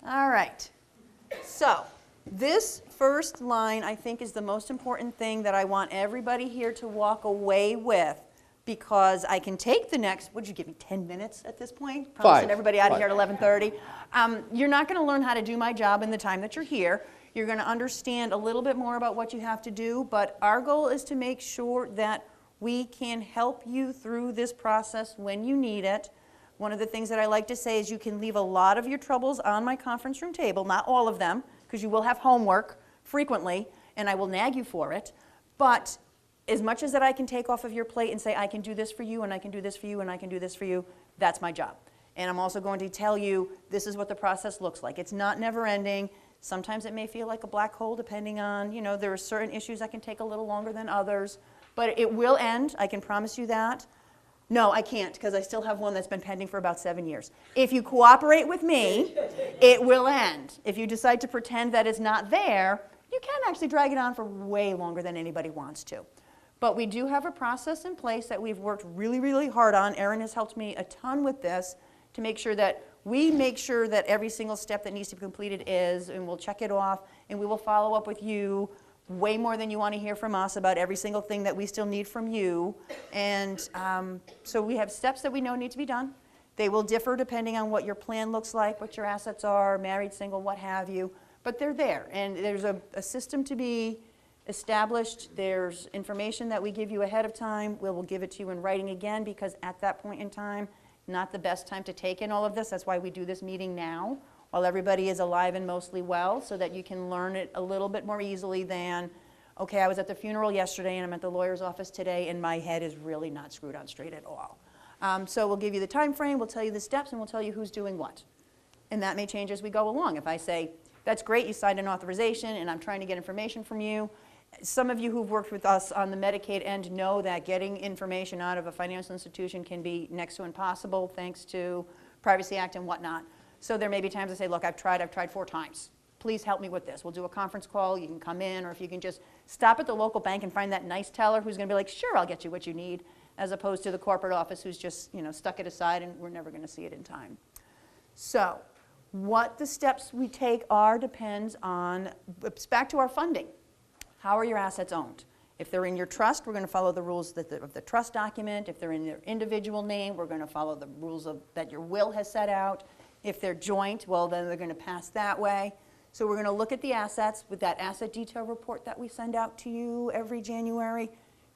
All right. So this first line, I think, is the most important thing that I want everybody here to walk away with, because I can take the next, would you give me 10 minutes at this point? Probably send everybody out of here at 11:30. You're not going to learn how to do my job in the time that you're here. You're going to understand a little bit more about what you have to do, but our goal is to make sure that we can help you through this process when you need it. One of the things that I like to say is you can leave a lot of your troubles on my conference room table, not all of them, because you will have homework frequently, and I will nag you for it. But as much as that I can take off of your plate and say, I can do this for you, and I can do this for you, and I can do this for you, that's my job. And I'm also going to tell you this is what the process looks like. It's not never ending. Sometimes it may feel like a black hole depending on, there are certain issues that can take a little longer than others. But it will end, I can promise you that. No, I can't, because I still have one that's been pending for about 7 years. If you cooperate with me, it will end. If you decide to pretend that it's not there, you can actually drag it on for way longer than anybody wants to. But we do have a process in place that we've worked really, really hard on. Erin has helped me a ton with this to make sure that every single step that needs to be completed is, and we'll check it off, and we will follow up with you way more than you want to hear from us about every single thing that we still need from you. And so we have steps that we know need to be done. They will differ depending on what your plan looks like, what your assets are, married, single, what have you. But they're there, and there's a system to be established. There's information that we give you ahead of time. We'll give it to you in writing again, because at that point in time, not the best time to take in all of this. That's why we do this meeting now, while everybody is alive and mostly well, so that you can learn it a little bit more easily than, okay, I was at the funeral yesterday and I'm at the lawyer's office today and my head is really not screwed on straight at all. So we'll give you the time frame, we'll tell you the steps, and we'll tell you who's doing what. And that may change as we go along. If I say, that's great, you signed an authorization and I'm trying to get information from you. Some of you who've worked with us on the Medicaid end know that getting information out of a financial institution can be next to impossible thanks to Privacy Act and whatnot. So there may be times I say, look, I've tried 4 times. Please help me with this. We'll do a conference call. You can come in, or if you can just stop at the local bank and find that nice teller who's going to be like, sure, I'll get you what you need, as opposed to the corporate office who's just stuck it aside and we're never going to see it in time. So what the steps we take are depends on, it's back to our funding. How are your assets owned? If they're in your trust, we're going to follow the rules of the trust document. If they're in their individual name, we're going to follow the rules that your will has set out. If they're joint, well, then they're going to pass that way. So we're going to look at the assets with that asset detail report that we send out to you every January.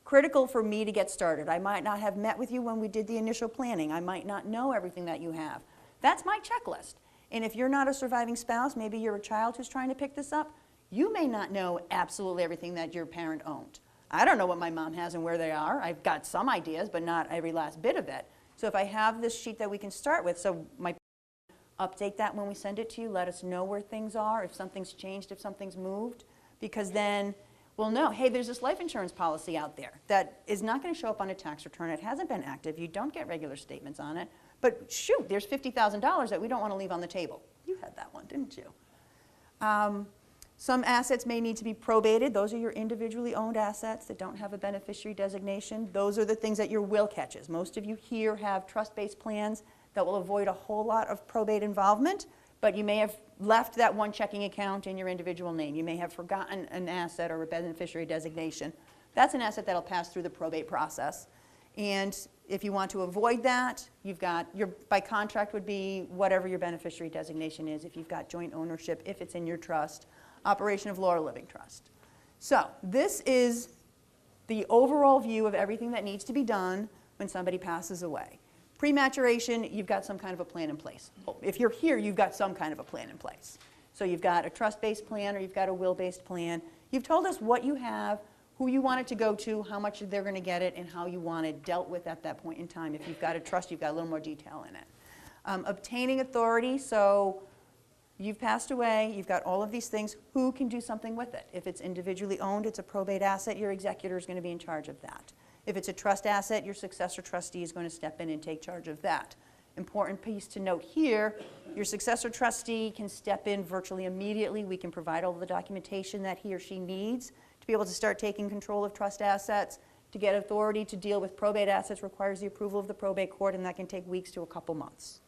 Critical for me to get started. I might not have met with you when we did the initial planning. I might not know everything that you have. That's my checklist. And if you're not a surviving spouse, maybe you're a child who's trying to pick this up, you may not know absolutely everything that your parent owned. I don't know what my mom has and where they are. I've got some ideas, but not every last bit of it. So if I have this sheet that we can start with, so my update that when we send it to you, let us know where things are, if something's changed, if something's moved, because then we'll know, hey, there's this life insurance policy out there that is not going to show up on a tax return. It hasn't been active. You don't get regular statements on it. But shoot, there's $50,000 that we don't want to leave on the table. You had that one, didn't you? Some assets may need to be probated. Those are your individually owned assets that don't have a beneficiary designation. Those are the things that your will catches. Most of you here have trust-based plans that will avoid a whole lot of probate involvement, but you may have left that one checking account in your individual name. You may have forgotten an asset or a beneficiary designation. That's an asset that'll pass through the probate process. And if you want to avoid that, you've got by contract would be whatever your beneficiary designation is. If you've got joint ownership, if it's in your trust, operation of law or living trust. So this is the overall view of everything that needs to be done when somebody passes away. Pre-maturation, you've got some kind of a plan in place. If you're here, you've got some kind of a plan in place. So you've got a trust-based plan or you've got a will-based plan. You've told us what you have, who you want it to go to, how much they're going to get it, and how you want it dealt with at that point in time. If you've got a trust, you've got a little more detail in it. Obtaining authority, so you've passed away, you've got all of these things, who can do something with it? If it's individually owned, it's a probate asset, your executor is going to be in charge of that. If it's a trust asset, your successor trustee is going to step in and take charge of that. Important piece to note here, your successor trustee can step in virtually immediately. We can provide all the documentation that he or she needs to be able to start taking control of trust assets. To get authority to deal with probate assets requires the approval of the probate court, and that can take weeks to a couple months.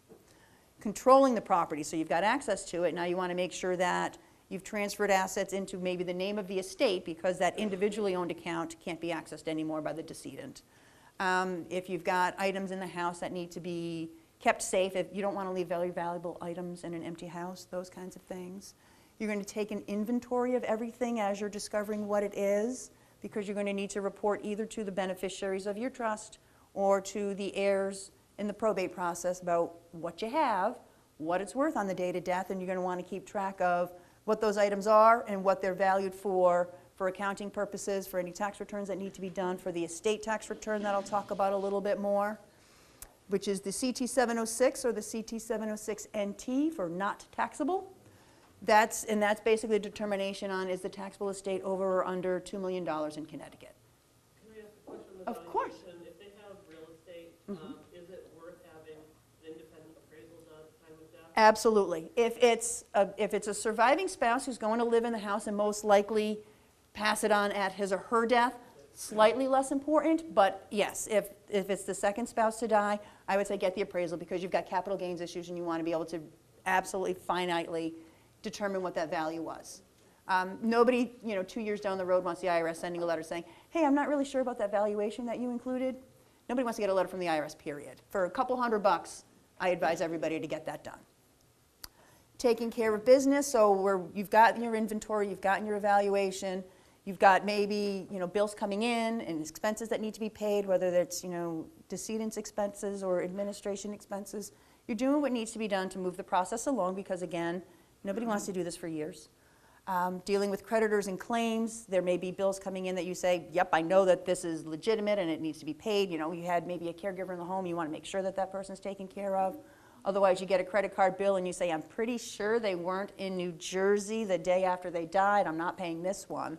controlling the property, so you've got access to it. Now you want to make sure that you've transferred assets into maybe the name of the estate, because that individually owned account can't be accessed anymore by the decedent. If you've got items in the house that need to be kept safe, if you don't want to leave very valuable items in an empty house, those kinds of things. You're going to take an inventory of everything as you're discovering what it is, because you're going to need to report either to the beneficiaries of your trust or to the heirs in the probate process about what you have, what it's worth on the date of death, and you're going to want to keep track of what those items are and what they're valued for accounting purposes, for any tax returns that need to be done, for the estate tax return that I'll talk about a little bit more, which is the CT 706 or the CT 706 NT for not taxable. That's basically a determination on, is the taxable estate over or under $2 million in Connecticut. Can I ask a question on the Of course. valuation? If they have real estate, is it worth having an independent appraisal done at the time of death? Absolutely. If it's a surviving spouse who's going to live in the house and most likely pass it on at his or her death, slightly less important, but yes, if it's the second spouse to die, I would say get the appraisal, because you've got capital gains issues and you want to be able to absolutely finitely determine what that value was. Nobody, 2 years down the road wants the IRS sending a letter saying, hey, I'm not really sure about that valuation that you included. Nobody wants to get a letter from the IRS, period. For a couple $100, I advise everybody to get that done. Taking care of business, so you've got your inventory, you've gotten your evaluation, you've got maybe bills coming in and expenses that need to be paid, whether that's decedent's expenses or administration expenses. You're doing what needs to be done to move the process along, because again, nobody wants to do this for years. Dealing with creditors and claims, there may be bills coming in that you say, yep, I know that this is legitimate and it needs to be paid. You had maybe a caregiver in the home, you want to make sure that that person's taken care of. Otherwise, you get a credit card bill and you say, I'm pretty sure they weren't in New Jersey the day after they died, I'm not paying this one.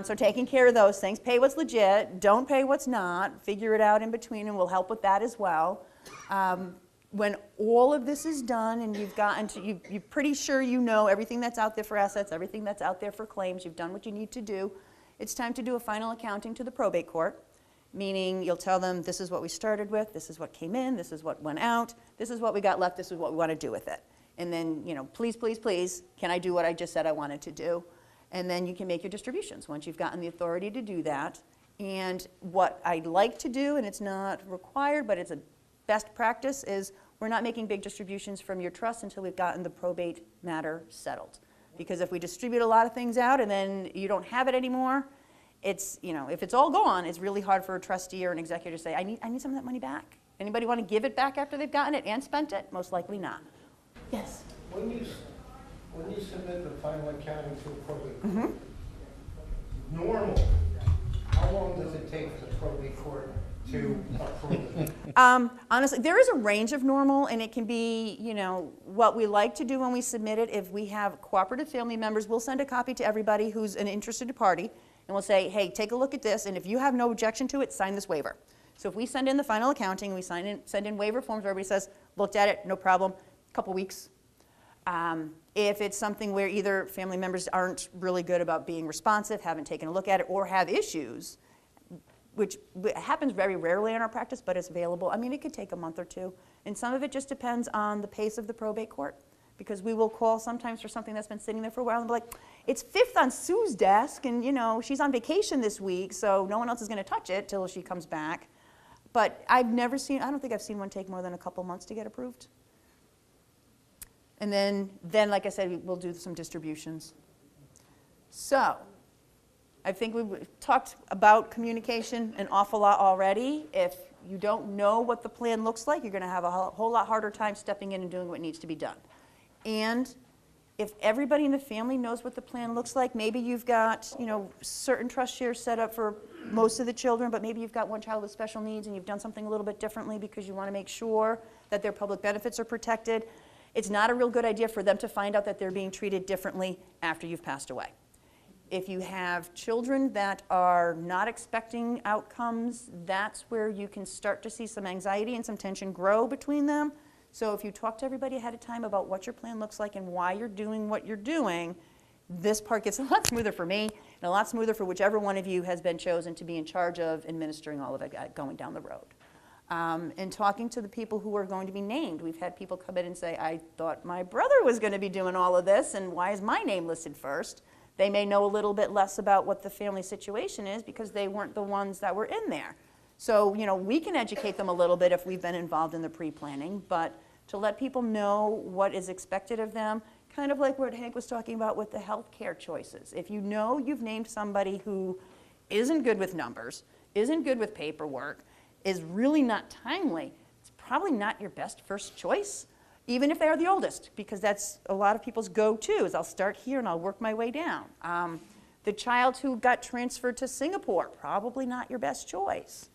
So taking care of those things. Pay what's legit, don't pay what's not, figure it out in between, and we'll help with that as well. When all of this is done and you've gotten to, you're pretty sure you know everything that's out there for assets, everything that's out there for claims, you've done what you need to do, it's time to do a final accounting to the probate court, meaning you'll tell them, this is what we started with, this is what came in, this is what went out, this is what we got left, this is what we want to do with it. And then, please, please, please, can I do what I just said I wanted to do? And then you can make your distributions once you've gotten the authority to do that. And what I'd like to do, and it's not required, but it's a best practice, is we're not making big distributions from your trust until we've gotten the probate matter settled. Because if we distribute a lot of things out and then you don't have it anymore, it's, if it's all gone, it's really hard for a trustee or an executor to say, I need some of that money back. Anybody want to give it back after they've gotten it and spent it? Most likely not. Yes? When you submit the final accounting to the probate court, normal, how long does it take for the probate court to approve it? Honestly, there is a range of normal, and it can be, what we like to do when we submit it. If we have cooperative family members, we'll send a copy to everybody who's an interested party, and we'll say, hey, take a look at this, and if you have no objection to it, sign this waiver. So if we send in the final accounting, we send in waiver forms where everybody says, looked at it, no problem, a couple weeks. If it's something where either family members aren't really good about being responsive, haven't taken a look at it, or have issues, which happens very rarely in our practice, but it's available. I mean, it could take a month or two. And some of it just depends on the pace of the probate court, because we will call sometimes for something that's been sitting there for a while and be like, it's fifth on Sue's desk, and she's on vacation this week, so no one else is going to touch it till she comes back. But I don't think I've seen one take more than a couple months to get approved. And then, like I said, we'll do some distributions. So, I think we've talked about communication an awful lot already. If you don't know what the plan looks like, you're going to have a whole lot harder time stepping in and doing what needs to be done. And if everybody in the family knows what the plan looks like, maybe you've got, certain trust shares set up for most of the children, but maybe you've got one child with special needs and you've done something a little bit differently because you want to make sure that their public benefits are protected. It's not a real good idea for them to find out that they're being treated differently after you've passed away. If you have children that are not expecting outcomes, that's where you can start to see some anxiety and some tension grow between them. So if you talk to everybody ahead of time about what your plan looks like and why you're doing what you're doing, this part gets a lot smoother for me and a lot smoother for whichever one of you has been chosen to be in charge of administering all of it going down the road. And talking to the people who are going to be named. We've had people come in and say, I thought my brother was going to be doing all of this, and why is my name listed first? They may know a little bit less about what the family situation is because they weren't the ones that were in there. So, we can educate them a little bit if we've been involved in the pre-planning, but to let people know what is expected of them, kind of like what Hank was talking about with the healthcare choices. If you know you've named somebody who isn't good with numbers, isn't good with paperwork, is really not timely, it's probably not your best first choice, even if they are the oldest, because that's a lot of people's go-to, is I'll start here and I'll work my way down. The child who got transferred to Singapore, probably not your best choice.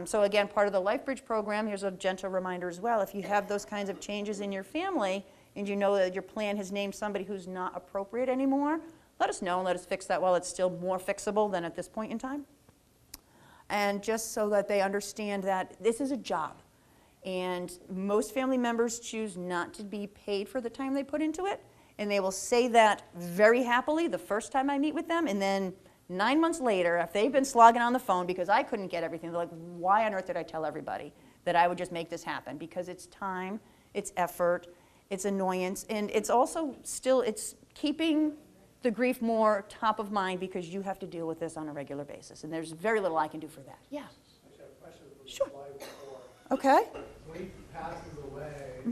So again, part of the LifeBridge program, here's a gentle reminder as well, if you have those kinds of changes in your family and you know that your plan has named somebody who's not appropriate anymore, let us know and let us fix that while it's still more fixable than at this point in time. And just so that they understand that this is a job. And most family members choose not to be paid for the time they put into it. And they will say that very happily the first time I meet with them. And then 9 months later, if they've been slogging on the phone because I couldn't get everything, they're like, why on earth did I tell everybody that I would just make this happen? Because it's time, it's effort, it's annoyance, and it's also still, it's keeping the grief more top of mind because you have to deal with this on a regular basis. And there's very little I can do for that. Yeah. I actually have a question for the Sure. slide before. Okay. When he passes away,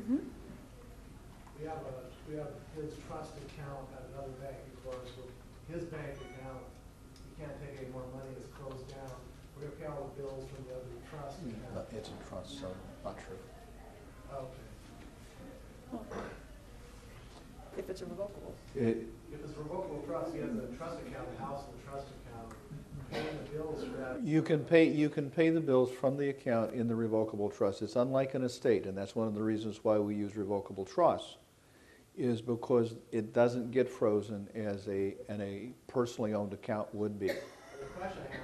we have his trust account at another bank, of course, with his bank account, he can't take any more money, it's closed down. We're gonna pay all the bills from the other trust account. It's a trust, so not true. Okay. If it's irrevocable. If it's revocable trust, he has a trust account, a house and trust account, paying the bills for that. You can pay the bills from the account in the revocable trust. It's unlike an estate, and that's one of the reasons why we use revocable trust, is because it doesn't get frozen as a personally owned account would be. The question I have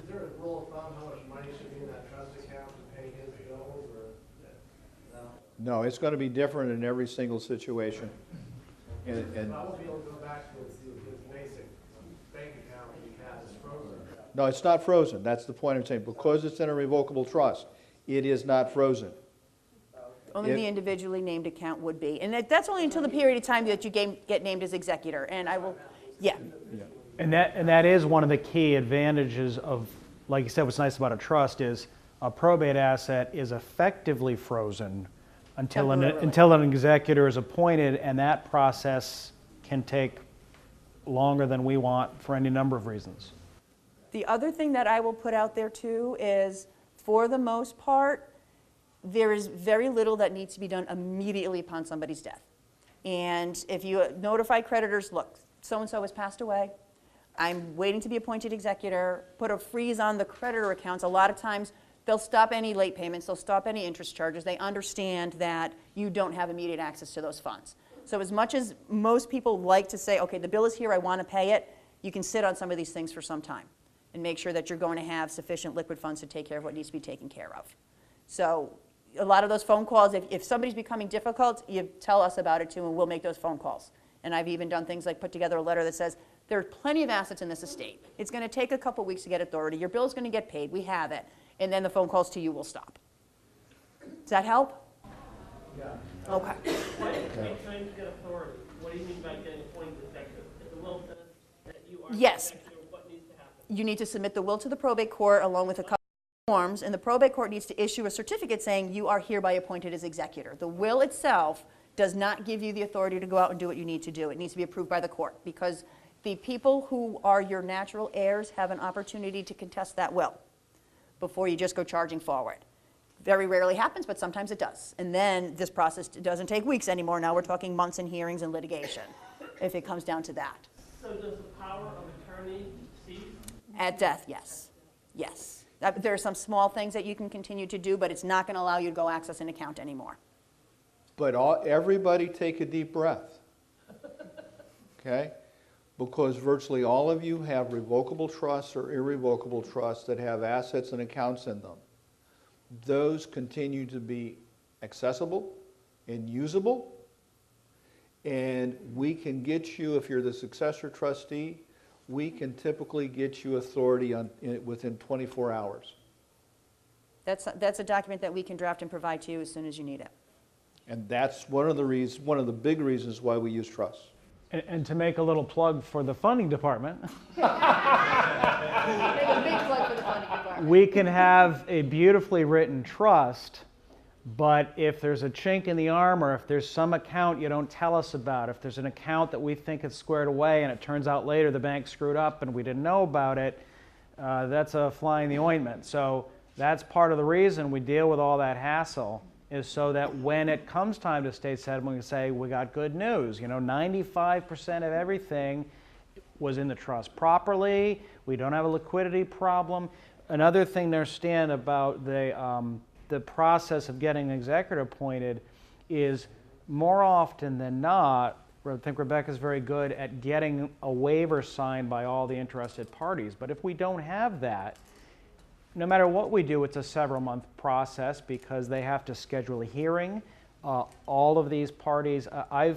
is there a rule of thumb how much money should be in that trust account to pay his bills, or no? No, it's going to be different in every single situation. And I won't be able to go back to his basic bank account that he has frozen. no, it's not frozen. That's the point I'm saying. Because it's in a revocable trust, it is not frozen. Only If- the individually named account would be. And that's only until the period of time that you get named as executor. And I will, yeah. And that is one of the key advantages of, like you said, what's nice about a trust is a probate asset is effectively frozen until an executor is appointed, and that process can take longer than we want for any number of reasons. The other thing that I will put out there too is, for the most part, there is very little that needs to be done immediately upon somebody's death. And if you notify creditors, look, so-and-so has passed away, I'm waiting to be appointed executor, put a freeze on the creditor accounts. A lot of times, they'll stop any late payments, they'll stop any interest charges. They understand that you don't have immediate access to those funds. So as much as most people like to say, okay, the bill is here, I want to pay it, you can sit on some of these things for some time and make sure that you're going to have sufficient liquid funds to take care of what needs to be taken care of. So a lot of those phone calls, if somebody's becoming difficult, you tell us about it too, and we'll make those phone calls. And I've even done things like put together a letter that says, there are plenty of assets in this estate. It's going to take a couple weeks to get authority. Your bill's going to get paid. We have it. And then the phone calls to you will stop. Does that help? Yeah. Okay. What is it trying to get authority? What do you mean by getting appointed executive? If the will says that you are the Yes. executive, what needs to happen? You need to submit the will to the probate court along with a couple of forms, and the probate court needs to issue a certificate saying you are hereby appointed as executor. The will itself does not give you the authority to go out and do what you need to do. It needs to be approved by the court because the people who are your natural heirs have an opportunity to contest that will before you just go charging forward. Very rarely happens, but sometimes it does. And then this process doesn't take weeks anymore. Now we're talking months in hearings and litigation, if it comes down to that. So does the power of attorney cease? At death, yes. Yes. There are some small things that you can continue to do, but it's not going to allow you to go access an account anymore. But everybody take a deep breath, okay? Because virtually all of you have revocable trusts or irrevocable trusts that have assets and accounts in them. Those continue to be accessible and usable, and we can get you, if you're the successor trustee, we can typically get you authority within 24 hours. That's a document that we can draft and provide to you as soon as you need it. And that's one of the big reasons why we use trusts. And to make a little plug for the funding department, Make a big plug for the funding department. we can have a beautifully written trust, but if there's a chink in the armor, if there's some account you don't tell us about, if there's an account that we think is squared away and it turns out later the bank screwed up and we didn't know about it, that's a fly in the ointment. So that's part of the reason we deal with all that hassle, is so that when it comes time to state settlement, we can say, we got good news. 95% of everything was in the trust properly. We don't have a liquidity problem. Another thing to understand about the process of getting an executor appointed is, more often than not, I think Rebecca's very good at getting a waiver signed by all the interested parties. But if we don't have that, no matter what we do, it's a several-month process because they have to schedule a hearing. All of these parties, I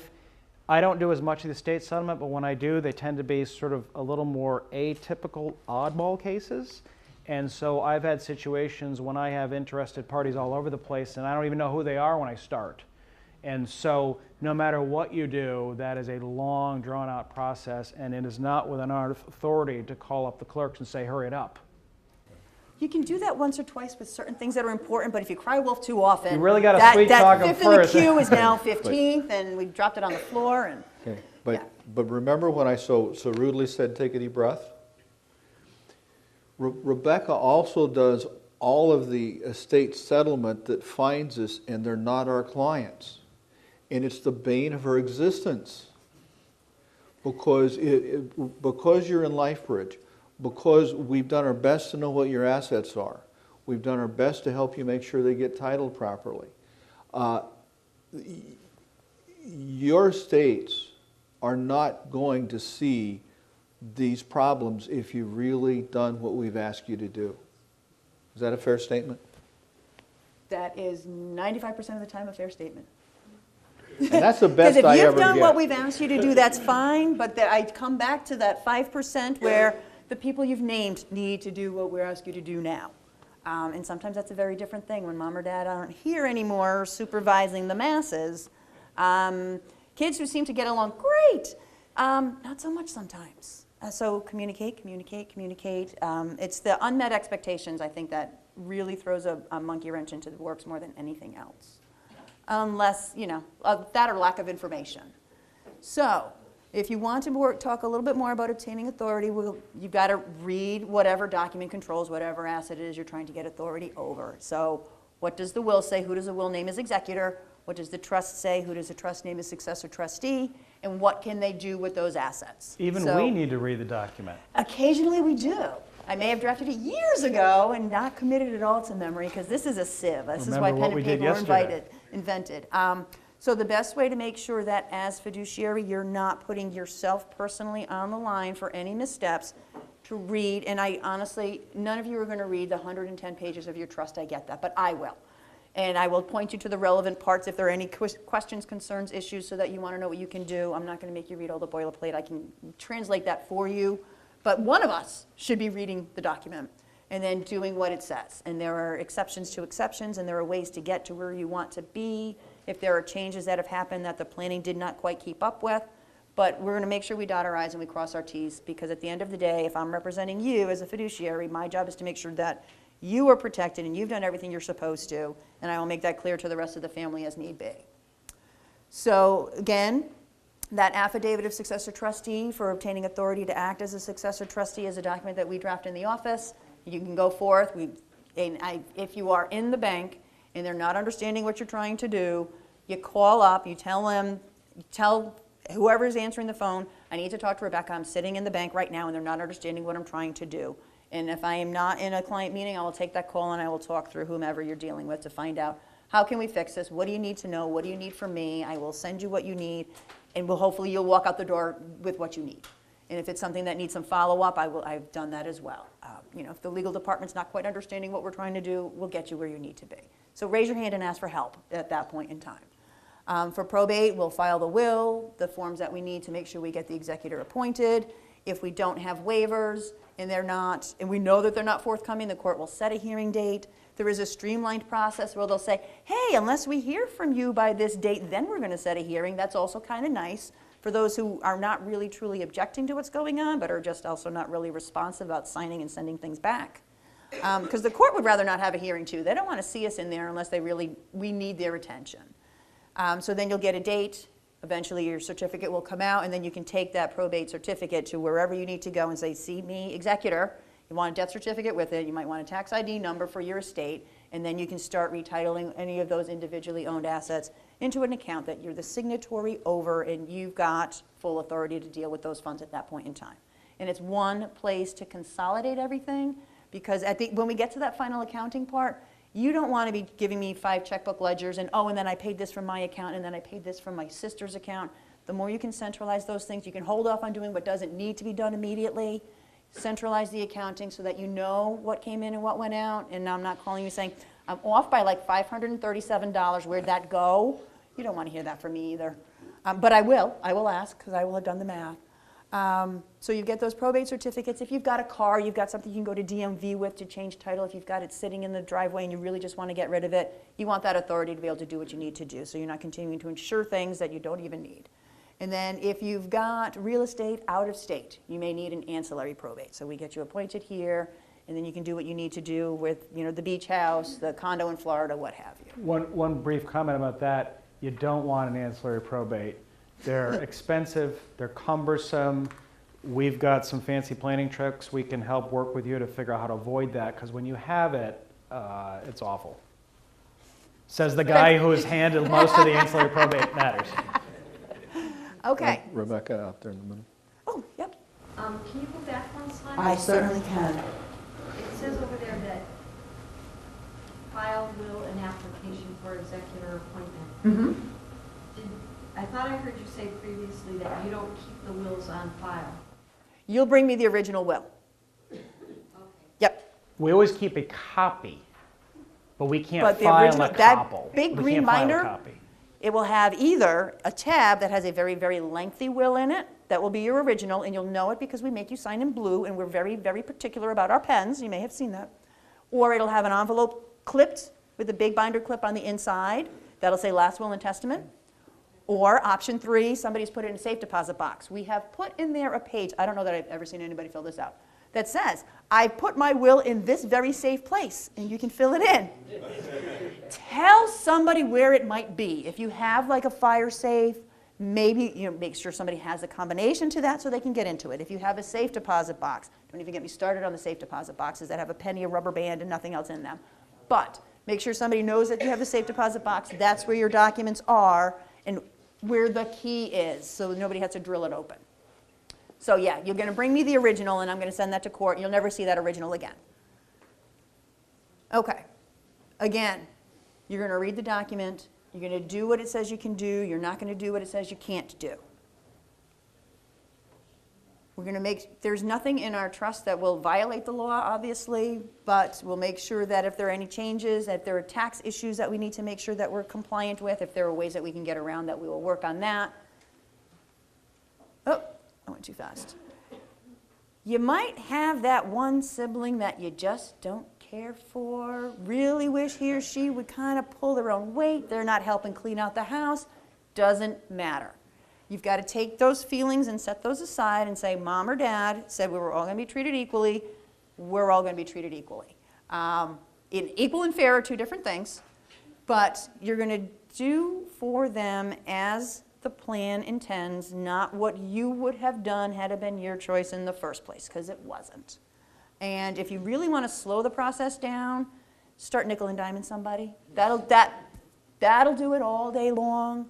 don't do as much of the state settlement, but when I do, they tend to be sort of a little more atypical oddball cases. And so I've had situations when I have interested parties all over the place, and I don't even know who they are when I start. And so no matter what you do, that is a long, drawn-out process, and it is not within our authority to call up the clerks and say, hurry it up. You can do that once or twice with certain things that are important, but if you cry wolf too often, You really gotta that, sweet talk 'em that fifth first. in the queue is now 15th, and we dropped it on the floor. And Okay, Yeah. but remember when I so rudely said, take a deep breath? Rebecca also does all of the estate settlement that finds us, and they're not our clients. And it's the bane of her existence. Because because you're in LifeBridge, because we've done our best to know what your assets are, we've done our best to help you make sure they get titled properly. Your estates are not going to see these problems if you've really done what we've asked you to do. Is that a fair statement? that is 95% of the time a fair statement. And that's the best I Because if ever you've done what get. we've asked you to do, that's fine, but I come back to that 5% where the people you've named need to do what we ask you to do now. And sometimes that's a very different thing when mom or dad aren't here anymore supervising the masses. Kids who seem to get along great, not so much sometimes. So communicate. It's the unmet expectations, I think, that really throws a monkey wrench into the works more than anything else. Unless, that or lack of information. So, if you want to talk a little bit more about obtaining authority, you've got to read whatever document controls whatever asset it is you're trying to get authority over. So, what does the will say? Who does the will name as executor? What does the trust say? Who does the trust name as successor trustee? And what can they do with those assets? Even So, we need to read the document. occasionally we do. I may have drafted it years ago and not committed it all to memory because this is a sieve. This is why Remember pen what and we did paper were yesterday. invented. So the best way to make sure that as fiduciary you're not putting yourself personally on the line for any missteps, to read, and I honestly, none of you are going to read the 110 pages of your trust, I get that, but I will. And I will point you to the relevant parts if there are any questions, concerns, issues, so that you want to know what you can do. I'm not going to make you read all the boilerplate. I can translate that for you. But one of us should be reading the document and then doing what it says. And there are exceptions to exceptions, and there are ways to get to where you want to be if there are changes that have happened that the planning did not quite keep up with. But we're going to make sure we dot our I's and we cross our T's, because at the end of the day, if I'm representing you as a fiduciary, my job is to make sure that you are protected and you've done everything you're supposed to, and I will make that clear to the rest of the family as need be. So again, that affidavit of successor trustee for obtaining authority to act as a successor trustee is a document that we draft in the office. You can go forth. If you are in the bank and they're not understanding what you're trying to do, you call up, you tell them, tell whoever's answering the phone, I need to talk to Rebecca. I'm sitting in the bank right now and they're not understanding what I'm trying to do. And if I am not in a client meeting, I will take that call and I will talk through whomever you're dealing with to find out, how can we fix this? What do you need to know? What do you need from me? I will send you what you need, and hopefully you'll walk out the door with what you need. And if it's something that needs some follow-up, I've done that as well. If the legal department's not quite understanding what we're trying to do, we'll get you where you need to be. So raise your hand and ask for help at that point in time. For probate, we'll file the will, the forms that we need to make sure we get the executor appointed. If we don't have waivers, and they're not, and we know that they're not forthcoming, the court will set a hearing date. There is a streamlined process where they'll say, hey, unless we hear from you by this date, then we're going to set a hearing. That's also kind of nice for those who are not really truly objecting to what's going on, but are just also not really responsive about signing and sending things back. Because the court would rather not have a hearing too. They don't want to see us in there unless we need their attention. So then you'll get a date. Eventually your certificate will come out, and then you can take that probate certificate to wherever you need to go and say, see me, executor. You want a death certificate with it. You might want a tax ID number for your estate, and then you can start retitling any of those individually owned assets into an account that you're the signatory over, and you've got full authority to deal with those funds at that point in time. And it's one place to consolidate everything, because when we get to that final accounting part, you don't want to be giving me 5 checkbook ledgers and, oh, and then I paid this from my account, and then I paid this from my sister's account. The more you can centralize those things, you can hold off on doing what doesn't need to be done immediately. Centralize the accounting so that you know what came in and what went out. And I'm not calling you saying, I'm off by like $537. Where'd that go? You don't want to hear that from me either. But I will ask, because I will have done the math. So you get those probate certificates. If you've got a car, you've got something you can go to DMV with to change title. If you've got it sitting in the driveway and you really just want to get rid of it, you want that authority to be able to do what you need to do. So you're not continuing to insure things that you don't even need. And then if you've got real estate out of state, you may need an ancillary probate. So we get you appointed here, and then you can do what you need to do with, you know, the beach house, the condo in Florida, what have you. One brief comment about that, you don't want an ancillary probate. They're expensive, they're cumbersome. We've got some fancy planning tricks. We can help work with you to figure out how to avoid that, because when you have it, it's awful. Says the guy who has handled most of the ancillary probate matters. Okay. Rebecca out there in the middle. Oh, yep. Can you go back one slide? I certainly can. It says over there that file will and application for executor appointment. Mm-hmm. I thought I heard you say previously that you don't keep the wills on file. You'll bring me the original will. Okay. Yep. We always keep a copy, but we can't But the file original, a that copy. big We green can't file a binder, copy. it will have either a tab that has a very, very lengthy will in it. That will be your original, and you'll know it because we make you sign in blue, and we're very, very particular about our pens. You may have seen that. Or it'll have an envelope clipped with a big binder clip on the inside. That'll say last will and testament. Or option 3, somebody's put it in a safe deposit box. We have put in there a page, I don't know that I've ever seen anybody fill this out, that says, I put my will in this very safe place, and you can fill it in. Tell somebody where it might be. If you have like a fire safe, maybe make sure somebody has a combination to that so they can get into it. If you have a safe deposit box, don't even get me started on the safe deposit boxes that have a penny, a rubber band, and nothing else in them. But make sure somebody knows that you have the safe deposit box, that's where your documents are, and where the key is, so nobody has to drill it open. So yeah, you're going to bring me the original, and I'm going to send that to court, and you'll never see that original again. Okay. Again, you're going to read the document. You're going to do what it says you can do. You're not going to do what it says you can't do. We're going to make, there's nothing in our trust that will violate the law, obviously, but we'll make sure that if there are any changes, if there are tax issues that we need to make sure that we're compliant with, if there are ways that we can get around that, we will work on that. Oh, I went too fast. You might have that one sibling that you just don't care for, really wish he or she would kind of pull their own weight, they're not helping clean out the house, doesn't matter. You've got to take those feelings and set those aside and say, Mom or Dad said we were all going to be treated equally, we're all going to be treated equally. Equal and fair are 2 different things, but you're going to do for them as the plan intends, not what you would have done had it been your choice in the first place, because it wasn't. And if you really want to slow the process down, start nickel and diming somebody. That'll do it all day long.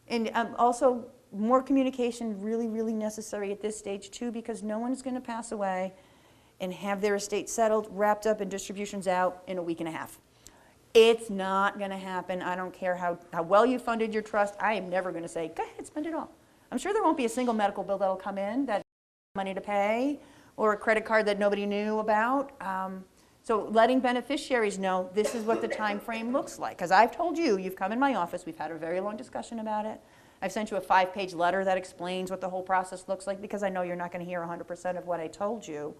And also, more communication really, really necessary at this stage too, because no one is going to pass away and have their estate settled, wrapped up, and distributions out in a week and a half. It's not going to happen. I don't care how well you funded your trust. I am never going to say, go ahead, spend it all. I'm sure there won't be a single medical bill that'll come in that money to pay, or a credit card that nobody knew about. So letting beneficiaries know this is what the time frame looks like. Because I've told you, you've come in my office, we've had a very long discussion about it. I've sent you a 5-page letter that explains what the whole process looks like, because I know you're not going to hear 100% of what I told you.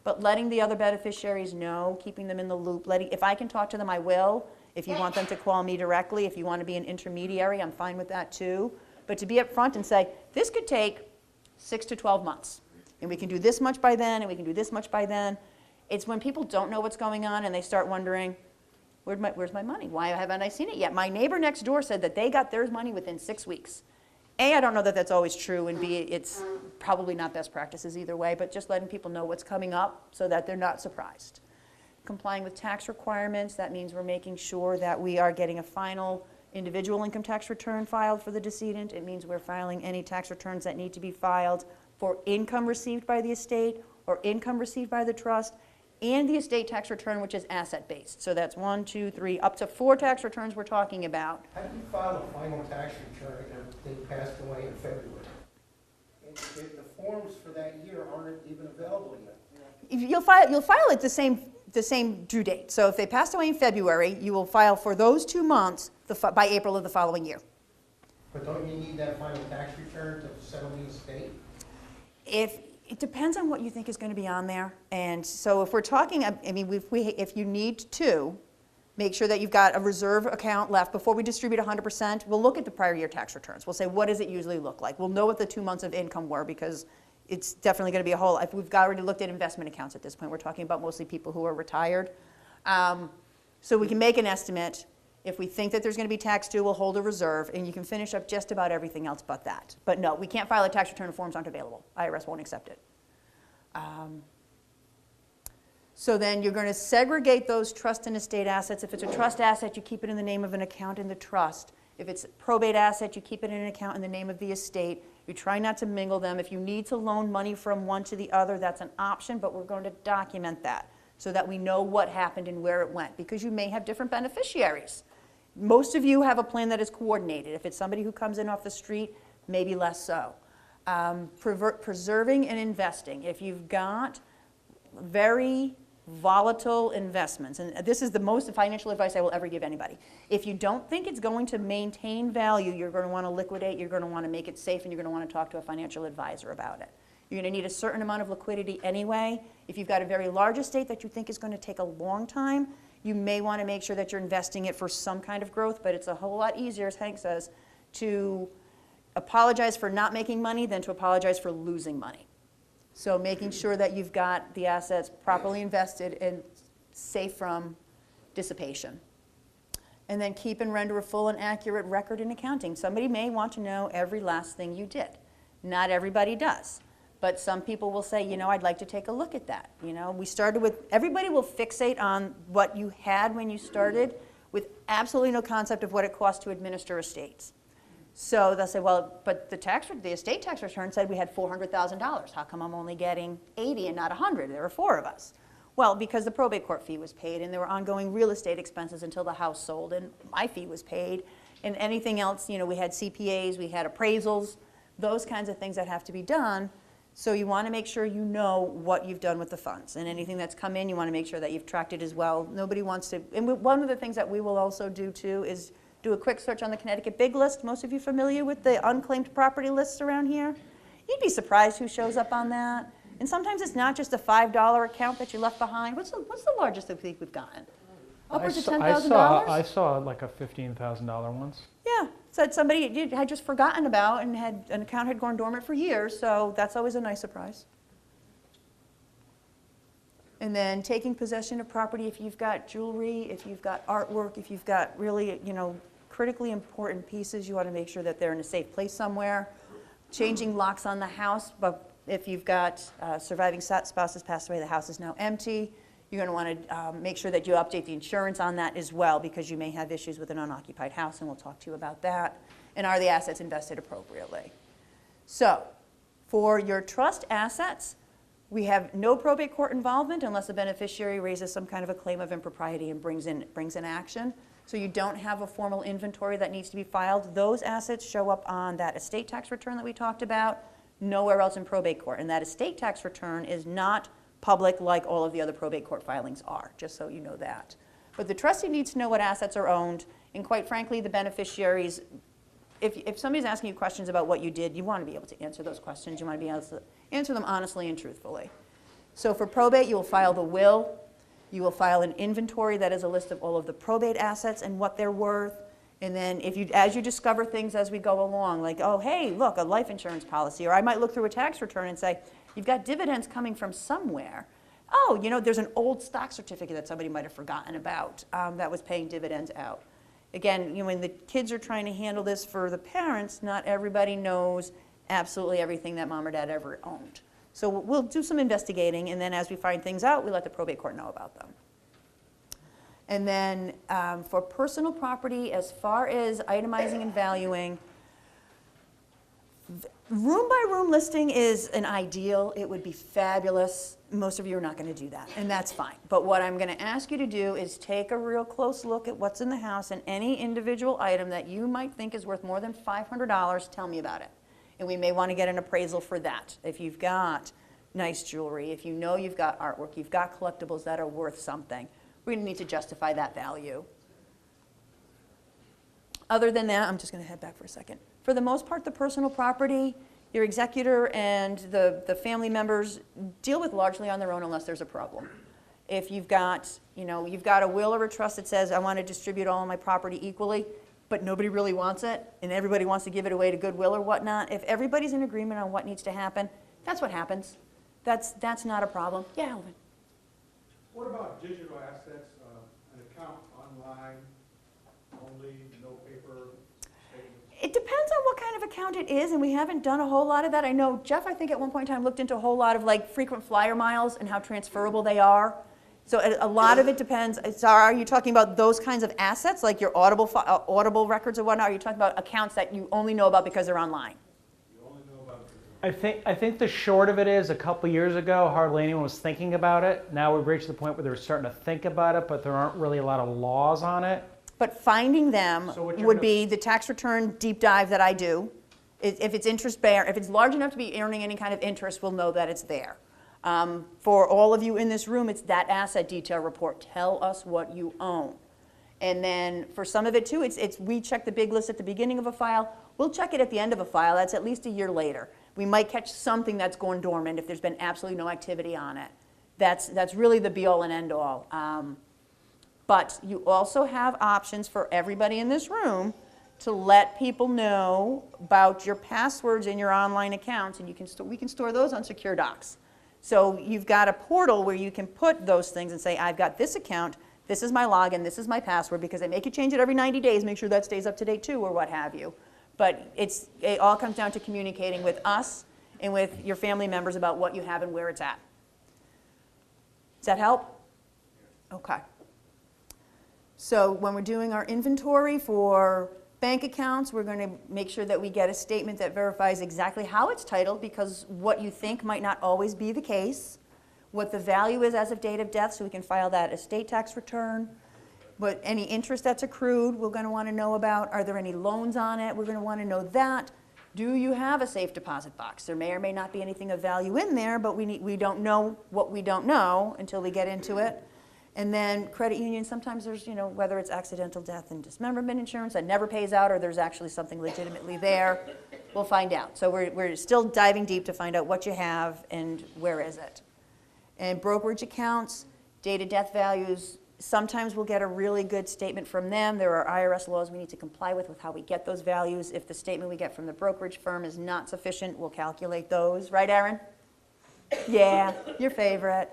But letting the other beneficiaries know, keeping them in the loop, if I can talk to them, I will. If you want them to call me directly, if you want to be an intermediary, I'm fine with that too. But to be upfront and say, this could take 6 to 12 months, and we can do this much by then, and we can do this much by then. It's when people don't know what's going on and they start wondering, where's my money? Why haven't I seen it yet? My neighbor next door said that they got their money within 6 weeks. A, I don't know that that's always true, and B, it's probably not best practices either way, but just letting people know what's coming up so that they're not surprised. Complying with tax requirements, that means we're making sure that we are getting a final individual income tax return filed for the decedent. It means we're filing any tax returns that need to be filed for income received by the estate or income received by the trust, and the estate tax return, which is asset-based. So that's 1, 2, 3, up to 4 tax returns we're talking about. How do you file a final tax return if they passed away in February? The forms for that year aren't even available yet. You'll file it the same due date. So if they passed away in February, you will file for those 2 months by April of the following year. But don't you need that final tax return to settle the estate? It depends on what you think is going to be on there. And so if we're talking, I mean, if you need to, make sure that you've got a reserve account left before we distribute 100%. We'll look at the prior year tax returns. We'll say, what does it usually look like? We'll know what the 2 months of income were, because it's definitely going to be a whole, if we've already looked at investment accounts at this point. We're talking about mostly people who are retired. So we can make an estimate. If we think that there's going to be tax due, we'll hold a reserve, and you can finish up just about everything else but that. But no, we can't file a tax return if forms aren't available. IRS won't accept it. So then you're going to segregate those trust and estate assets. If it's a trust asset, you keep it in the name of an account in the trust. If it's a probate asset, you keep it in an account in the name of the estate. You try not to mingle them. If you need to loan money from one to the other, that's an option, but we're going to document that so that we know what happened and where it went, because you may have different beneficiaries. Most of you have a plan that is coordinated. If it's somebody who comes in off the street, maybe less so. Preserving and investing. If you've got very volatile investments, and this is the most financial advice I will ever give anybody. If you don't think it's going to maintain value, you're going to want to liquidate, you're going to want to make it safe, and you're going to want to talk to a financial advisor about it. You're going to need a certain amount of liquidity anyway. If you've got a very large estate that you think is going to take a long time, you may want to make sure that you're investing it for some kind of growth, but it's a whole lot easier, as Hank says, to apologize for not making money than to apologize for losing money. So making sure that you've got the assets properly invested and safe from dissipation. And then keep and render a full and accurate record in accounting. Somebody may want to know every last thing you did. Not everybody does. But some people will say, you know, I'd like to take a look at that. You know, we started with, everybody will fixate on what you had when you started with absolutely no concept of what it costs to administer estates. So they'll say, well, but the estate tax return said we had $400,000. How come I'm only getting 80 and not 100? There were 4 of us. Well, because the probate court fee was paid, and there were ongoing real estate expenses until the house sold, and my fee was paid, and anything else, you know, we had CPAs, we had appraisals, those kinds of things that have to be done. So you want to make sure you know what you've done with the funds, and anything that's come in, you want to make sure that you've tracked it as well. Nobody wants to, and one of the things that we will also do too is do a quick search on the Connecticut Big List. Most of you familiar with the unclaimed property lists around here? You'd be surprised who shows up on that. And sometimes it's not just a $5 account that you left behind. What's the largest I think we've gotten? Upwards of $10,000? I saw like a $15,000 once. Yeah, said somebody had just forgotten about, and had an account had gone dormant for years, so that's always a nice surprise. And then taking possession of property, if you've got jewelry, if you've got artwork, if you've got really, you know, critically important pieces, you want to make sure that they're in a safe place somewhere. Changing locks on the house, but if you've got surviving spouses passed away, the house is now empty. You're going to want to make sure that you update the insurance on that as well, because you may have issues with an unoccupied house, and we'll talk to you about that. And are the assets invested appropriately? So, for your trust assets, we have no probate court involvement unless the beneficiary raises some kind of a claim of impropriety and brings in action. So you don't have a formal inventory that needs to be filed. Those assets show up on that estate tax return that we talked about, nowhere else in probate court. And that estate tax return is not public like all of the other probate court filings are, just so you know that. But the trustee needs to know what assets are owned, and quite frankly, the beneficiaries if somebody's asking you questions about what you did, you want to be able to answer those questions. You want to be able to answer them honestly and truthfully. So for probate, you will file the will. You will file an inventory that is a list of all of the probate assets and what they're worth. And then as you discover things as we go along, like, oh, hey, look, a life insurance policy, or I might look through a tax return and say, you've got dividends coming from somewhere. Oh, there's an old stock certificate that somebody might have forgotten about that was paying dividends out. Again, when the kids are trying to handle this for the parents, not everybody knows absolutely everything that mom or dad ever owned. So we'll do some investigating, and then as we find things out, we let the probate court know about them. And then for personal property, as far as itemizing and valuing, room by room listing is an ideal. It would be fabulous. Most of you are not going to do that, and that's fine. But what I'm going to ask you to do is take a real close look at what's in the house, and any individual item that you might think is worth more than $500, tell me about it. And we may want to get an appraisal for that. If you've got nice jewelry, if you know you've got artwork, you've got collectibles that are worth something, we're going to need to justify that value. Other than that, I'm just going to head back for a second. For the most part, the personal property, your executor and the family members deal with largely on their own unless there's a problem. If you've got a will or a trust that says, I want to distribute all of my property equally, but nobody really wants it, and everybody wants to give it away to Goodwill or whatnot, if everybody's in agreement on what needs to happen, that's what happens. That's not a problem. Yeah, Alvin. What about digital assets, an account online only, no paper statements? It depends on what kind of account it is, and we haven't done a whole lot of that. I know Jeff, I think at one point in time, looked into a whole lot of like frequent flyer miles and how transferable they are. So a lot of it depends. So are you talking about those kinds of assets, like your Audible records or whatnot? Or are you talking about accounts that you only know about because they're online? You only know about it. I think the short of it is a couple years ago, hardly anyone was thinking about it. Now we've reached the point where they're starting to think about it, but there aren't really a lot of laws on it. But finding them So what you're would gonna- be the tax return deep dive that I do. If it's interest bearing, if it's large enough to be earning any kind of interest, we'll know that it's there. For all of you in this room, it's that asset detail report. Tell us what you own. And then for some of it too, we check the big list at the beginning of a file. We'll check it at the end of a file. That's at least a year later. We might catch something that's gone dormant if there's been absolutely no activity on it. That's really the be all and end all. But you also have options for everybody in this room to let people know about your passwords in your online accounts, and we can store those on Secure Docs. So you've got a portal where you can put those things and say, I've got this account, this is my login, this is my password, because they make you change it every 90 days, make sure that stays up to date too, or what have you. But it all comes down to communicating with us and with your family members about what you have and where it's at. Does that help? Okay. So when we're doing our inventory for bank accounts, we're going to make sure that we get a statement that verifies exactly how it's titled, because what you think might not always be the case, what the value is as of date of death, so we can file that estate tax return, but any interest that's accrued, we're going to want to know about. Are there any loans on it? We're going to want to know that. Do you have a safe deposit box? There may or may not be anything of value in there, but we don't know what we don't know until we get into it. And then credit union, sometimes there's, whether it's accidental death and dismemberment insurance that never pays out, or there's actually something legitimately there, we'll find out. So we're still diving deep to find out what you have and where is it. And brokerage accounts, date of death values, sometimes we'll get a really good statement from them. There are IRS laws we need to comply with how we get those values. If the statement we get from the brokerage firm is not sufficient, we'll calculate those. Right, Aaron? Yeah, your favorite.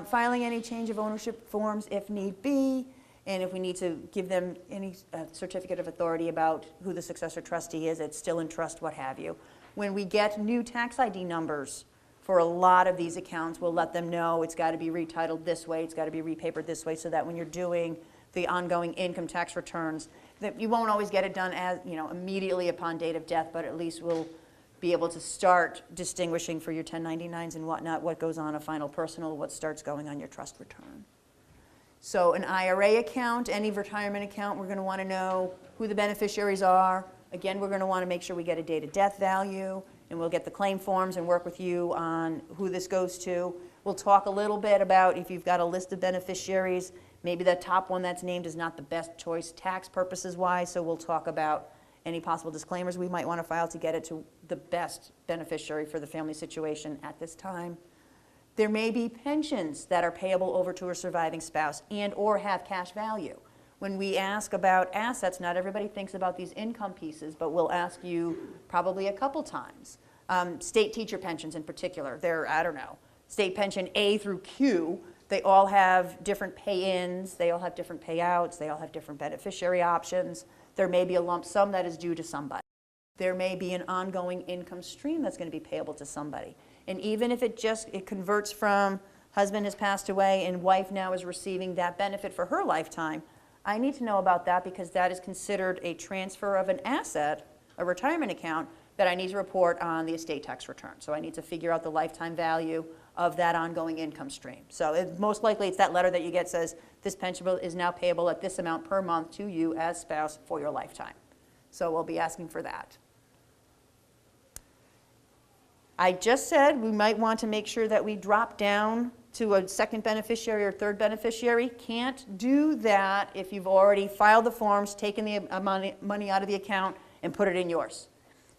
Filing any change of ownership forms if need be, and if we need to give them any certificate of authority about who the successor trustee is, it's still in trust, what have you. When we get new tax ID numbers for a lot of these accounts, we'll let them know it's got to be retitled this way, it's got to be repapered this way, so that when you're doing the ongoing income tax returns, that you won't always get it done as immediately upon date of death, but at least we'll be able to start distinguishing for your 1099s and whatnot, what goes on a final personal, what starts going on your trust return. So an IRA account, any retirement account, we're going to want to know who the beneficiaries are. Again, we're going to want to make sure we get a date of death value, and we'll get the claim forms and work with you on who this goes to. We'll talk a little bit about if you've got a list of beneficiaries, maybe the top one that's named is not the best choice tax purposes wise, so we'll talk about any possible disclaimers we might want to file to get it to the best beneficiary for the family situation at this time. There may be pensions that are payable over to a surviving spouse and or have cash value. When we ask about assets, not everybody thinks about these income pieces, but we'll ask you probably a couple times. State teacher pensions in particular, they're, I don't know, state pension A through Q, they all have different pay-ins, they all have different payouts, they all have different beneficiary options. There may be a lump sum that is due to somebody. There may be an ongoing income stream that's going to be payable to somebody. And even if it converts from husband has passed away and wife now is receiving that benefit for her lifetime, I need to know about that because that is considered a transfer of an asset, a retirement account, that I need to report on the estate tax return. So I need to figure out the lifetime value of that ongoing income stream. So most likely it's that letter that you get says, this pension bill is now payable at this amount per month to you as spouse for your lifetime. So we'll be asking for that. I just said we might want to make sure that we drop down to a second beneficiary or third beneficiary. Can't do that if you've already filed the forms, taken the money out of the account, and put it in yours.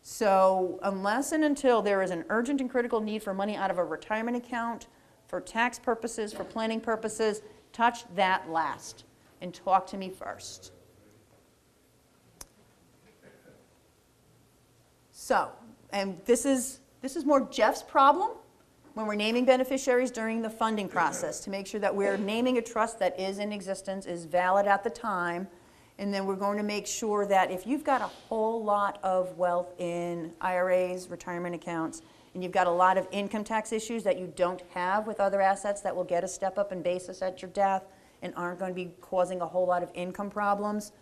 So unless and until there is an urgent and critical need for money out of a retirement account, for tax purposes, for planning purposes, touch that last and talk to me first. So, and this is more Jeff's problem when we're naming beneficiaries during the funding process to make sure that we're naming a trust that is in existence, is valid at the time, and then we're going to make sure that if you've got a whole lot of wealth in IRAs, retirement accounts, and you've got a lot of income tax issues that you don't have with other assets that will get a step up in basis at your death and aren't going to be causing a whole lot of income problems,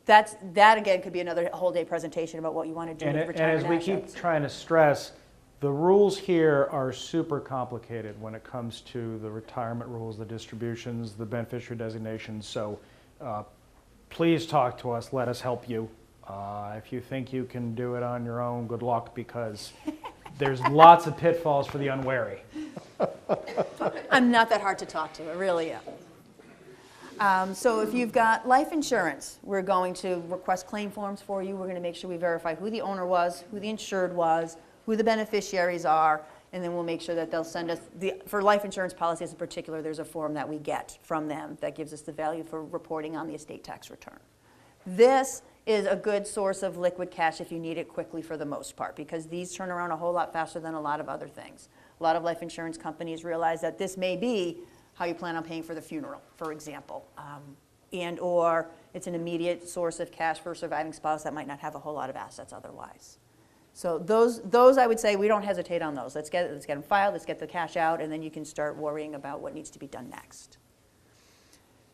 that again could be another whole day presentation about what you want to do with retirement assets. And as we keep trying to stress, the rules here are super complicated when it comes to the retirement rules, the distributions, the beneficiary designations. So please talk to us. Let us help you. If you think you can do it on your own, good luck, because there's lots of pitfalls for the unwary. I'm not that hard to talk to. I really am. So if you've got life insurance, we're going to request claim forms for you. We're going to make sure we verify who the owner was, who the insured was, who the beneficiaries are, and then we'll make sure that they'll send us, for life insurance policies in particular, there's a form that we get from them that gives us the value for reporting on the estate tax return. This is a good source of liquid cash if you need it quickly for the most part, because these turn around a whole lot faster than a lot of other things. A lot of life insurance companies realize that this may be how you plan on paying for the funeral, for example, and or it's an immediate source of cash for a surviving spouse that might not have a whole lot of assets otherwise. So those I would say we don't hesitate on those. Let's get them filed, let's get the cash out, and then you can start worrying about what needs to be done next.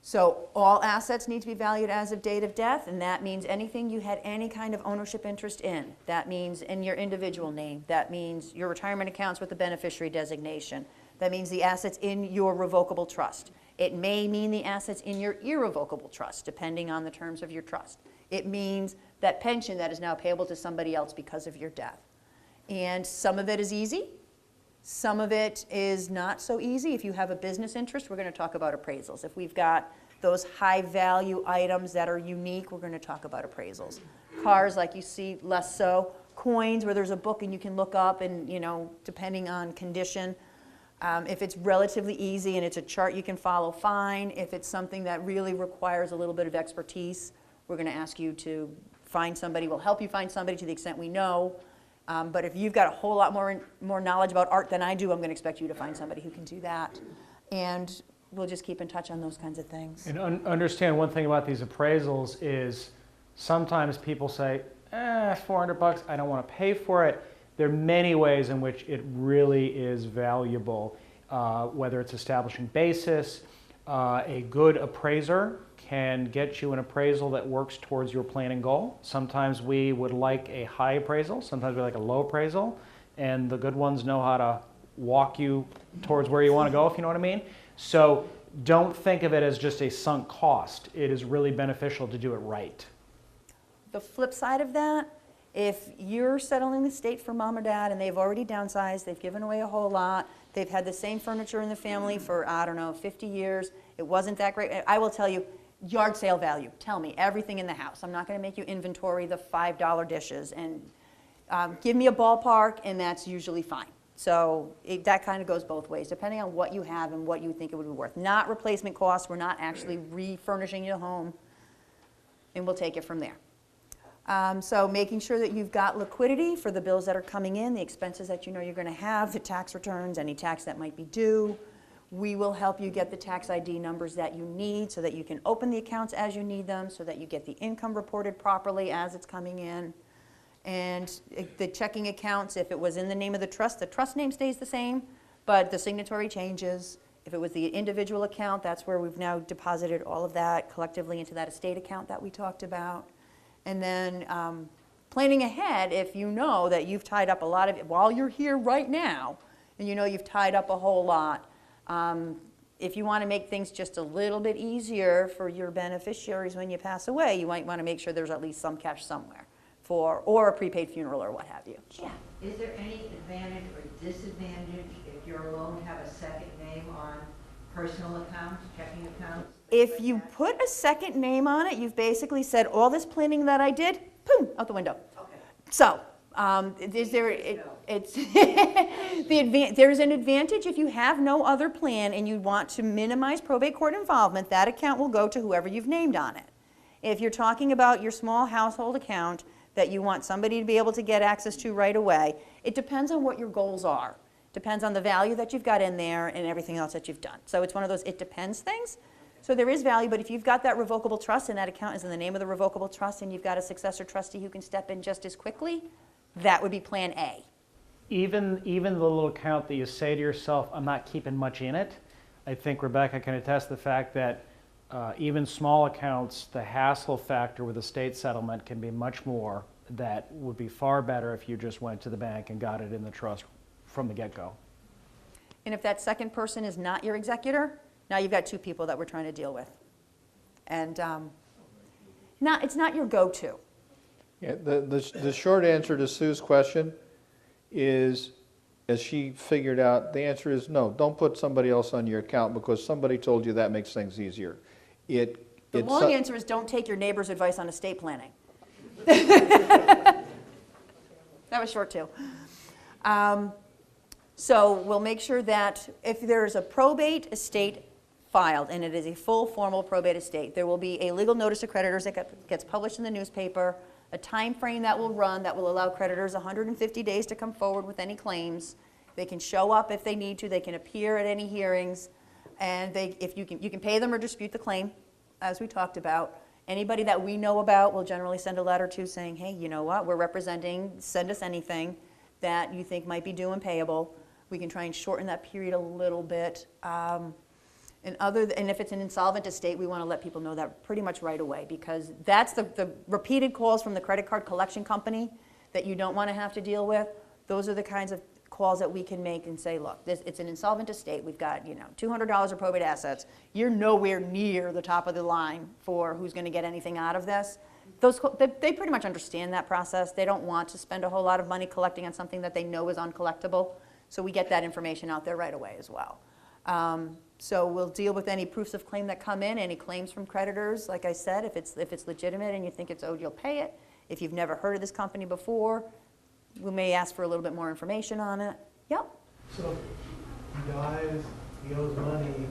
So all assets need to be valued as of date of death, and that means anything you had any kind of ownership interest in. That means in your individual name. That means your retirement accounts with the beneficiary designation. That means the assets in your revocable trust. It may mean the assets in your irrevocable trust, depending on the terms of your trust. It means that pension that is now payable to somebody else because of your death. And some of it is easy. Some of it is not so easy. If you have a business interest, we're going to talk about appraisals. If we've got those high value items that are unique, we're going to talk about appraisals. Cars, like you see, less so. Coins, where there's a book and you can look up and, depending on condition. If it's relatively easy and it's a chart you can follow, fine. If it's something that really requires a little bit of expertise, we're going to ask you to find somebody. We'll help you find somebody to the extent we know. But if you've got a whole lot more knowledge about art than I do, I'm going to expect you to find somebody who can do that. And we'll just keep in touch on those kinds of things. And understand one thing about these appraisals is sometimes people say, $400, I don't want to pay for it. There are many ways in which it really is valuable, whether it's establishing basis. A good appraiser can get you an appraisal that works towards your planning goal. Sometimes we would like a high appraisal, sometimes we like a low appraisal, and the good ones know how to walk you towards where you want to go, if you know what I mean. So don't think of it as just a sunk cost. It is really beneficial to do it right. The flip side of that, if you're settling the estate for mom or dad and they've already downsized, they've given away a whole lot, they've had the same furniture in the family for, 50 years, it wasn't that great. I will tell you, yard sale value. Tell me everything in the house. I'm not going to make you inventory the $5 dishes. And give me a ballpark, and that's usually fine. So that kind of goes both ways, depending on what you have and what you think it would be worth. Not replacement costs. We're not actually refurnishing your home, and we'll take it from there. So making sure that you've got liquidity for the bills that are coming in, the expenses that you know you're going to have, the tax returns, any tax that might be due. We will help you get the tax ID numbers that you need so that you can open the accounts as you need them, so that you get the income reported properly as it's coming in. And the checking accounts, if it was in the name of the trust name stays the same, but the signatory changes. If it was the individual account, that's where we've now deposited all of that collectively into that estate account that we talked about. And then planning ahead, if you know that you've tied up a lot of it while you're here right now, and you know you've tied up a whole lot, if you want to make things just a little bit easier for your beneficiaries when you pass away, you might want to make sure there's at least some cash somewhere or a prepaid funeral or what have you. Yeah. Is there any advantage or disadvantage if your loan have a second name on personal accounts, checking accounts? If you put a second name on it, you've basically said, all this planning that I did, boom, out the window. Okay. So, there's an advantage if you have no other plan and you want to minimize probate court involvement, that account will go to whoever you've named on it. If you're talking about your small household account that you want somebody to be able to get access to right away, it depends on what your goals are. Depends on the value that you've got in there and everything else that you've done. So it's one of those it depends things. So there is value, but if you've got that revocable trust and that account is in the name of the revocable trust and you've got a successor trustee who can step in just as quickly, that would be plan A. Even the little account that you say to yourself, I'm not keeping much in it, I think Rebecca can attest to the fact that even small accounts, the hassle factor with estate settlement can be much more. That would be far better if you just went to the bank and got it in the trust from the get-go. And if that second person is not your executor, now you've got two people that we're trying to deal with. And it's not your go-to. Yeah, the short answer to Sue's question is, as she figured out, the answer is no, don't put somebody else on your account because somebody told you that makes things easier. The long answer is don't take your neighbor's advice on estate planning. That was short too. So we'll make sure that if there's a probate estate filed and it is a full formal probate estate, there will be a legal notice to creditors that gets published in the newspaper, a time frame that will run that will allow creditors 150 days to come forward with any claims. They can show up if they need to. They can appear at any hearings, and if you can pay them or dispute the claim, as we talked about. Anybody that we know about will generally send a letter to saying, hey, you know what, we're representing, send us anything that you think might be due and payable. We can try and shorten that period a little bit. And if it's an insolvent estate, we want to let people know that pretty much right away, because that's the repeated calls from the credit card collection company that you don't want to have to deal with. Those are the kinds of calls that we can make and say, look, it's an insolvent estate. We've got $200 of probate assets. You're nowhere near the top of the line for who's going to get anything out of this. They pretty much understand that process. They don't want to spend a whole lot of money collecting on something that they know is uncollectible. So we get that information out there right away as well. So we'll deal with any proofs of claim that come in, any claims from creditors. Like I said, if it's legitimate and you think it's owed, you'll pay it. If you've never heard of this company before, we may ask for a little bit more information on it. Yep. So he dies, he owes money,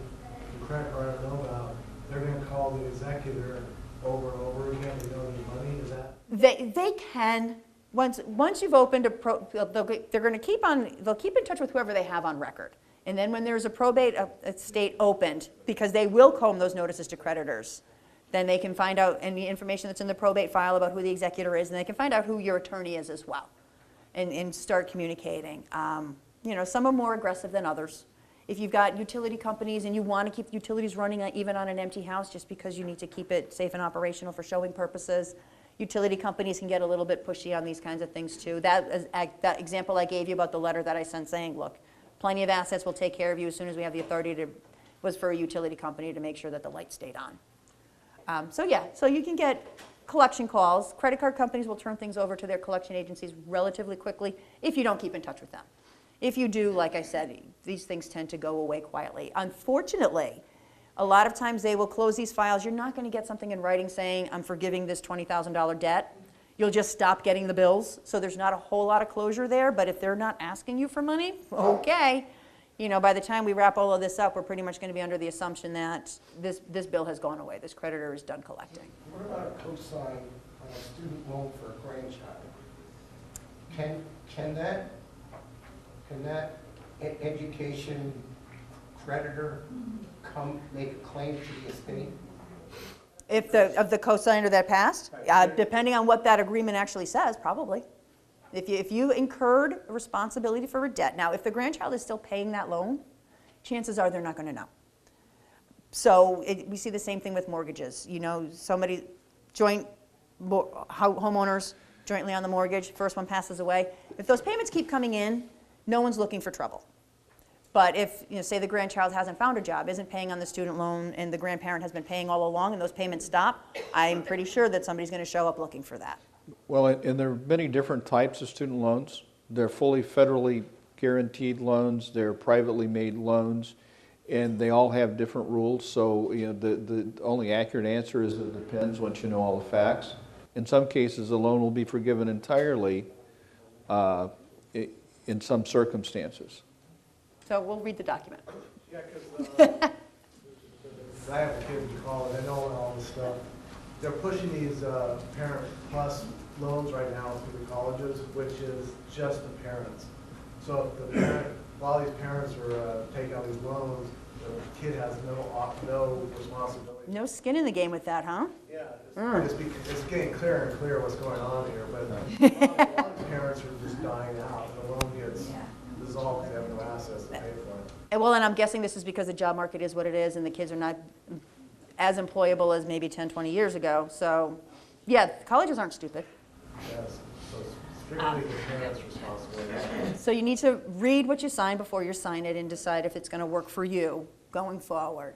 the credit card I don't know about, they're gonna call the executor over and over again, they know the money, is that? They can. Once you've opened they'll keep in touch with whoever they have on record. And then when there's a probate estate opened, because they will comb those notices to creditors, then they can find out any information that's in the probate file about who the executor is, and they can find out who your attorney is as well, and start communicating. Some are more aggressive than others. If you've got utility companies and you want to keep utilities running even on an empty house just because you need to keep it safe and operational for showing purposes, utility companies can get a little bit pushy on these kinds of things too. That example I gave you about the letter that I sent saying, look, plenty of assets, we'll take care of you as soon as we have the authority was for a utility company to make sure that the light stayed on. So you can get collection calls. Credit card companies will turn things over to their collection agencies relatively quickly if you don't keep in touch with them. If you do, like I said, these things tend to go away quietly. Unfortunately, A lot of times they will close these files. You're not going to get something in writing saying, I'm forgiving this $20,000 debt. You'll just stop getting the bills. So there's not a whole lot of closure there, but if they're not asking you for money, okay. You know, by the time we wrap all of this up, we're pretty much going to be under the assumption that this bill has gone away. This creditor is done collecting. What about a cosign on a student loan for a grandchild? Can that education creditor come make a claim to the estate? If the cosigner that passed, depending on what that agreement actually says, probably. If you incurred a responsibility for a debt, now if the grandchild is still paying that loan, chances are they're not going to know. So we see the same thing with mortgages. You know, somebody, homeowners jointly on the mortgage, first one passes away. If those payments keep coming in, no one's looking for trouble. But if, you know, say the grandchild hasn't found a job, isn't paying on the student loan, and the grandparent has been paying all along, and those payments stop, I'm pretty sure that somebody's going to show up looking for that. Well, and there are many different types of student loans. They're fully federally guaranteed loans, they're privately made loans, and they all have different rules. So, you know, the only accurate answer is it depends once you know all the facts. In some cases, the loan will be forgiven entirely in some circumstances. So we'll read the document. Yeah, because I have a kid in college, I know all this stuff. They're pushing these Parent Plus loans right now through the colleges, which is just the parents. So if the parent, while these parents are taking out these loans, the kid has no responsibility. No skin in the game with that, huh? Yeah, it's getting clearer and clearer what's going on here, but a lot of parents are just dying out. The loan gets dissolved because they have no assets to pay for it. And well, and I'm guessing this is because the job market is what it is, and the kids are not as employable as maybe 10, 20 years ago. So, yeah, colleges aren't stupid. Yes, so it's strictly the parents' responsibility. So you need to read what you sign before you sign it and decide if it's going to work for you going forward.